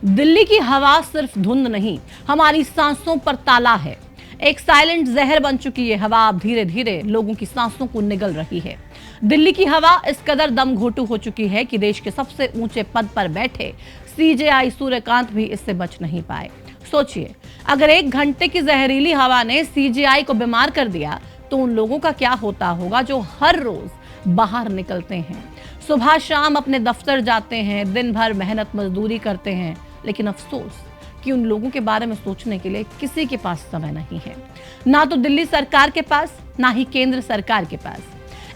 दिल्ली की हवा सिर्फ धुंध नहीं, हमारी सांसों पर ताला है। एक साइलेंट जहर बन चुकी ये हवा अब धीरे धीरे लोगों की सांसों को निगल रही है। दिल्ली की हवा इस कदर दम घोटू हो चुकी है कि देश के सबसे ऊंचे पद पर बैठे सीजेआई सूर्यकांत भी इससे बच नहीं पाए। सोचिए, अगर 1 घंटे की जहरीली हवा ने सीजेआई को बीमार कर दिया तो उन लोगों का क्या होता होगा जो हर रोज बाहर निकलते हैं, सुबह शाम अपने दफ्तर जाते हैं, दिन भर मेहनत मजदूरी करते हैं, लेकिन अफसोस कि उन लोगों के बारे में सोचने के लिए किसी के पास समय नहीं है, ना तो दिल्ली सरकार के पास, ना ही केंद्र सरकार के पास।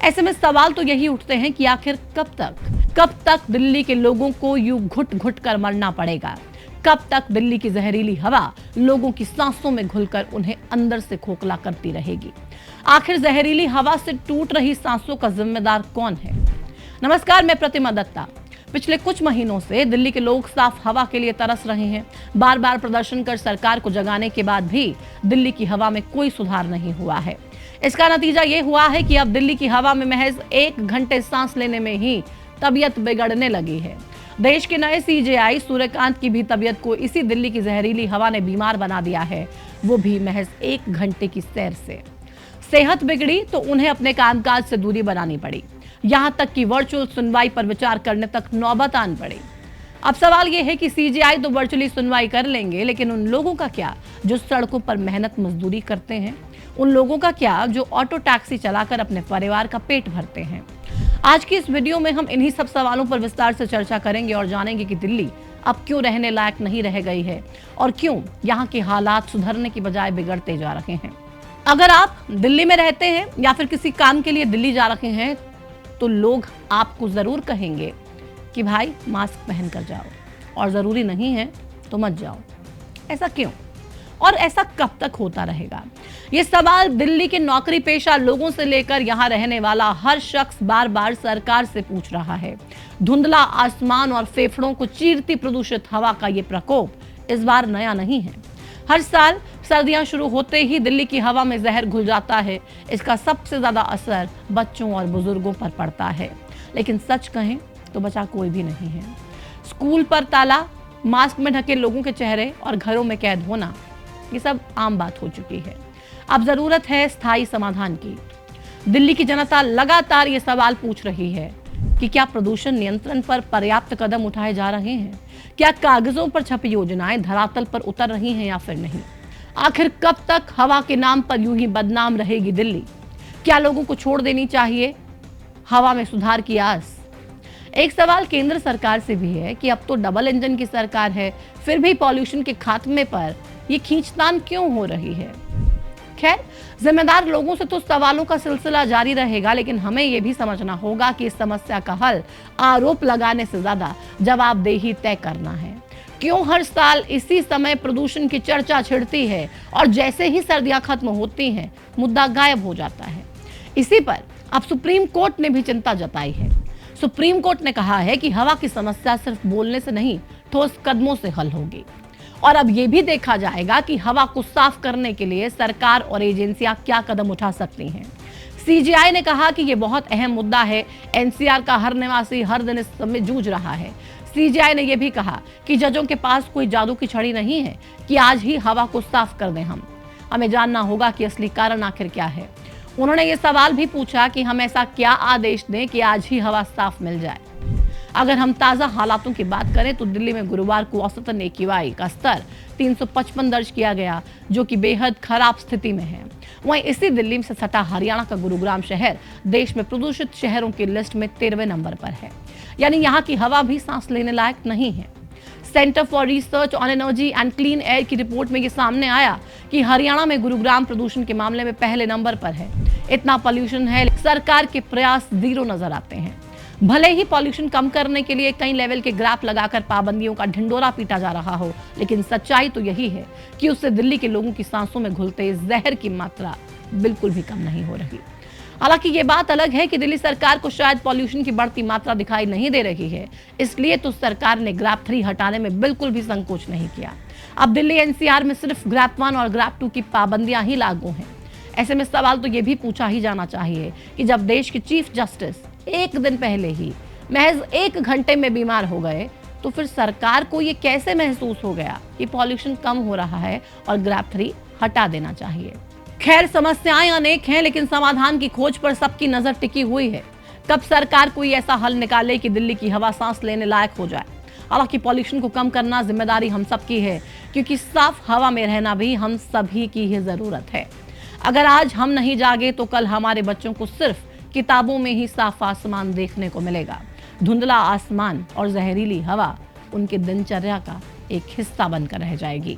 ऐसे में सवाल तो यही उठते हैं कि आखिर कब तक दिल्ली के लोगों को यूं घुट घुट कर मरना पड़ेगा? कब तक दिल्ली की जहरीली हवा लोगों की सांसों में घुलकर उन्हें अंदर से खोखला करती रहेगी? आखिर जहरीली हवा से टूट रही सांसों का जिम्मेदार कौन है? नमस्कार, मैं प्रतिमा दत्ता। पिछले कुछ महीनों से दिल्ली के लोग साफ हवा के लिए तरस रहे हैं। बार बार प्रदर्शन कर सरकार को जगाने के बाद भी दिल्ली की हवा में कोई सुधार नहीं हुआ है। इसका नतीजा ये हुआ है कि अब दिल्ली की हवा में महज 1 घंटे सांस लेने में ही तबीयत बिगड़ने लगी है। देश के नए सीजेआई सूर्यकांत की भी तबीयत को इसी दिल्ली की जहरीली हवा ने बीमार बना दिया है, वो भी महज 1 घंटे की सैर से। सेहत बिगड़ी तो उन्हें अपने कामकाज से दूरी बनानी पड़ी, यहां तक कि वर्चुअल सुनवाई पर विचार करने तक नौबत आन पड़ी। अब सवाल यह है कि सीजेआई तो वर्चुअली सुनवाई कर लेंगे, लेकिन उन लोगों का क्या जो सड़कों पर मेहनत मजदूरी करते हैं? उन लोगों का क्या जो ऑटो टैक्सी चलाकर अपने परिवार का पेट भरते हैं? आज की इस वीडियो में हम इन्हीं सब सवालों पर विस्तार से चर्चा करेंगे और जानेंगे कि दिल्ली अब क्यों रहने लायक नहीं रह गई है और क्यों यहाँ के हालात सुधरने की बजाय बिगड़ते जा रहे हैं। अगर आप दिल्ली में रहते हैं या फिर किसी काम के लिए दिल्ली जा रहे हैं तो लोग आपको जरूर कहेंगे कि भाई मास्क पहन कर जाओ, और जरूरी नहीं है तो मत जाओ। ऐसा क्यों और ऐसा कब तक होता रहेगा? ये सवाल दिल्ली के नौकरी पेशा लोगों से लेकर यहाँ रहने वाला हर शख्स बार बार सरकार से पूछ रहा है। धुंधला आसमान और फेफड़ों को चीरती प्रदूषित हवा का ये प्रकोप इस बार नया नहीं है। हर साल सर्दियां शुरू होते ही दिल्ली की हवा में जहर घुल जाता है। इसका सबसे ज्यादा असर बच्चों और बुजुर्गों पर पड़ता है, लेकिन सच कहें तो बचा कोई भी नहीं है। स्कूल पर ताला, मास्क में ढके लोगों के चेहरे और घरों में कैद होना, ये सब आम बात हो चुकी है। अब जरूरत है स्थायी समाधान की। दिल्ली की जनता लगातार ये सवाल पूछ रही है कि क्या प्रदूषण नियंत्रण पर पर्याप्त कदम उठाए जा रहे हैं? क्या कागजों पर छपी योजनाएं धरातल पर उतर रही हैं या फिर नहीं? आखिर कब तक हवा के नाम पर यूं ही बदनाम रहेगी दिल्ली? क्या लोगों को छोड़ देनी चाहिए हवा में सुधार की आस? एक सवाल केंद्र सरकार से भी है कि अब तो डबल इंजन की सरकार है, फिर भी पॉल्यूशन के खात्मे पर ये खींचतान क्यों हो रही है? खैर, जिम्मेदार लोगों से तो सवालों का सिलसिला जारी रहेगा, लेकिन हमें यह भी समझना होगा कि इस समस्या का हल आरोप लगाने से ज्यादा जवाबदेही तय करना है। क्यों हर साल इसी समय प्रदूषण की चर्चा छिड़ती है और जैसे ही सर्दियां खत्म होती हैं मुद्दा गायब हो जाता है? इसी पर अब सुप्रीम कोर्ट ने भी चिंता जताई है। सुप्रीम कोर्ट ने कहा है कि हवा की समस्या सिर्फ बोलने से नहीं, ठोस कदमों से हल होगी। और अब यह भी देखा जाएगा कि हवा को साफ करने के लिए सरकार और एजेंसियां क्या कदम उठा सकती हैं। सीजेआई ने कहा कि यह बहुत अहम मुद्दा है। एनसीआर का हर निवासी हर दिन इस समय जूझ रहा है। सीजेआई ने यह भी कहा कि जजों के पास कोई जादू की छड़ी नहीं है कि आज ही हवा को साफ कर दें। हमें जानना होगा कि असली कारण आखिर क्या है। उन्होंने ये सवाल भी पूछा कि हम ऐसा क्या आदेश दें कि आज ही हवा साफ मिल जाए। अगर हम ताज़ा हालातों की बात करें तो दिल्ली में गुरुवार को औसतन AQI का स्तर 355 दर्ज किया गया, जो कि बेहद खराब स्थिति में है। वहीं इसी दिल्ली से सटा हरियाणा का गुरुग्राम शहर देश में प्रदूषित शहरों की लिस्ट में 13वें नंबर पर है, यानी यहाँ की हवा भी सांस लेने लायक नहीं है। Centre for research on energy and clean air की रिपोर्ट में ये सामने आया कि हरियाणा में गुरुग्राम प्रदूषण के मामले में पहले नंबर पर है। इतना पॉल्यूशन है, सरकार के प्रयास जीरो नजर आते हैं। भले ही पॉल्यूशन कम करने के लिए कई लेवल के ग्राफ लगाकर पाबंदियों का ढिंडोरा पीटा जा रहा हो, लेकिन सच्चाई तो यही है कि उससे दिल्ली के लोगों की सांसों में घुलते जहर की मात्रा बिल्कुल भी कम नहीं हो रही। हालांकि ये बात अलग है कि दिल्ली सरकार को शायद पॉल्यूशन की बढ़ती मात्रा दिखाई नहीं दे रही है, इसलिए तो सरकार ने ग्राफ 3 हटाने में बिल्कुल भी संकोच नहीं किया। अब दिल्ली एनसीआर में सिर्फ ग्राफ 1 और ग्राफ 2 की पाबंदियां ही लागू हैं। ऐसे में सवाल तो ये भी पूछा ही जाना चाहिए कि जब देश के चीफ जस्टिस 1 दिन पहले ही महज 1 घंटे में बीमार हो गए, तो फिर सरकार को ये कैसे महसूस हो गया कि पॉल्यूशन कम हो रहा है और ग्रैब 3 हटा देना चाहिए। खैर, समस्याएं अनेक हैं, लेकिन समाधान की खोज पर सबकी नजर टिकी हुई है। कब सरकार कोई ऐसा हल निकाले कि दिल्ली की हवा सांस लेने लायक हो जाए। हालांकि पॉल्यूशन को कम करना जिम्मेदारी हम सबकी है, क्योंकि साफ हवा में रहना भी हम सभी की ही जरूरत है। अगर आज हम नहीं जागे तो कल हमारे बच्चों को सिर्फ किताबों में ही साफ आसमान देखने को मिलेगा। धुंधला आसमान और जहरीली हवा उनकी दिनचर्या का एक हिस्सा बनकर रह जाएगी।